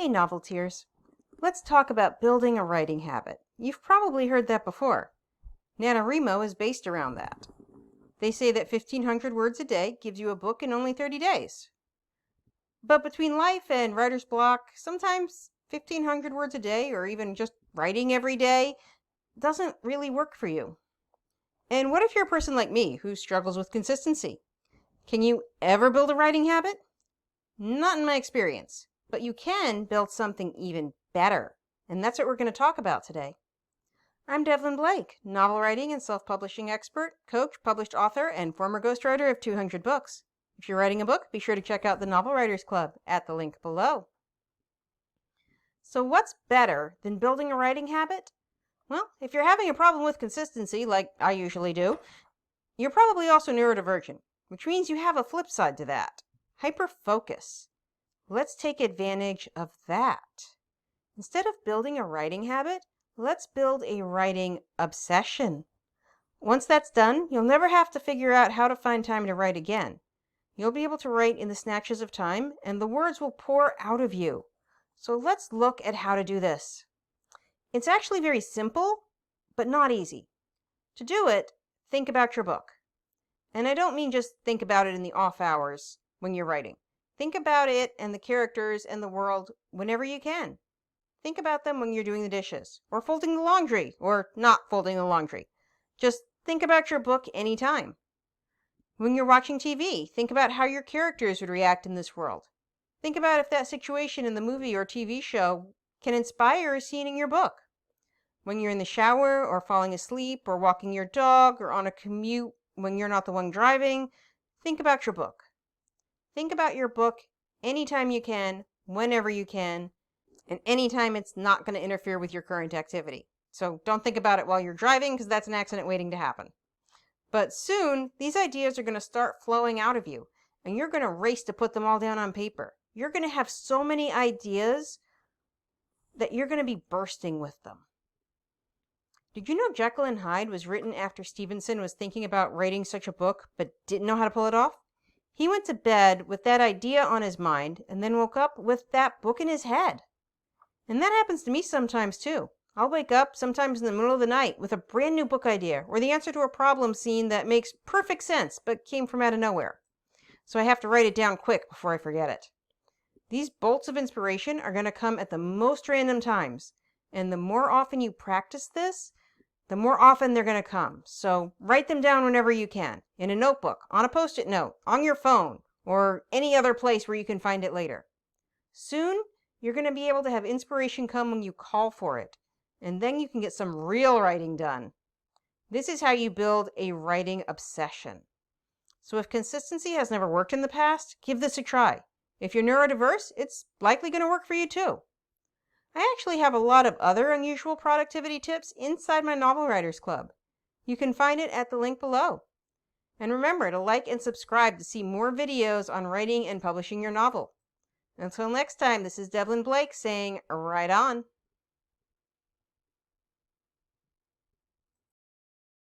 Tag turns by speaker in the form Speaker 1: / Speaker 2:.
Speaker 1: Hey novelteers, let's talk about building a writing habit. You've probably heard that before. NaNoWriMo is based around that. They say that 1,500 words a day gives you a book in only 30 days. But between life and writer's block, sometimes 1,500 words a day or even just writing every day doesn't really work for you. And what if you're a person like me who struggles with consistency? Can you ever build a writing habit? Not in my experience, but you can build something even better. And that's what we're going to talk about today. I'm Devlin Blake, novel writing and self-publishing expert, coach, published author, and former ghostwriter of 200 books. If you're writing a book, be sure to check out the Novel Writers Club at the link below. So what's better than building a writing habit? Well, if you're having a problem with consistency, like I usually do, you're probably also neurodivergent, which means you have a flip side to that. Hyperfocus. Let's take advantage of that. Instead of building a writing habit, let's build a writing obsession. Once that's done, you'll never have to figure out how to find time to write again. You'll be able to write in the snatches of time, and the words will pour out of you. So let's look at how to do this. It's actually very simple, but not easy. To do it, think about your book. And I don't mean just think about it in the off hours when you're writing. Think about it and the characters and the world whenever you can. Think about them when you're doing the dishes, or folding the laundry, or not folding the laundry. Just think about your book anytime. When you're watching TV, think about how your characters would react in this world. Think about if that situation in the movie or TV show can inspire a scene in your book. When you're in the shower, or falling asleep, or walking your dog, or on a commute when you're not the one driving, think about your book. Think about your book anytime you can, whenever you can, and anytime it's not going to interfere with your current activity. So don't think about it while you're driving, because that's an accident waiting to happen. But soon, these ideas are going to start flowing out of you, and you're going to race to put them all down on paper. You're going to have so many ideas that you're going to be bursting with them. Did you know Jekyll and Hyde was written after Stevenson was thinking about writing such a book, but didn't know how to pull it off? He went to bed with that idea on his mind, and then woke up with that book in his head. And that happens to me sometimes too. I'll wake up sometimes in the middle of the night with a brand new book idea or the answer to a problem scene that makes perfect sense but came from out of nowhere. So I have to write it down quick before I forget it. These bolts of inspiration are going to come at the most random times, and the more often you practice this, the more often they're going to come. So write them down whenever you can, in a notebook, on a post-it note, on your phone, or any other place where you can find it later. Soon, you're going to be able to have inspiration come when you call for it, and then you can get some real writing done. This is how you build a writing obsession. So if consistency has never worked in the past, give this a try. If you're neurodiverse, it's likely going to work for you too. I actually have a lot of other unusual productivity tips inside my Novel Writers Club. You can find it at the link below. And remember to like and subscribe to see more videos on writing and publishing your novel. Until next time, this is Devlin Blake saying, write on.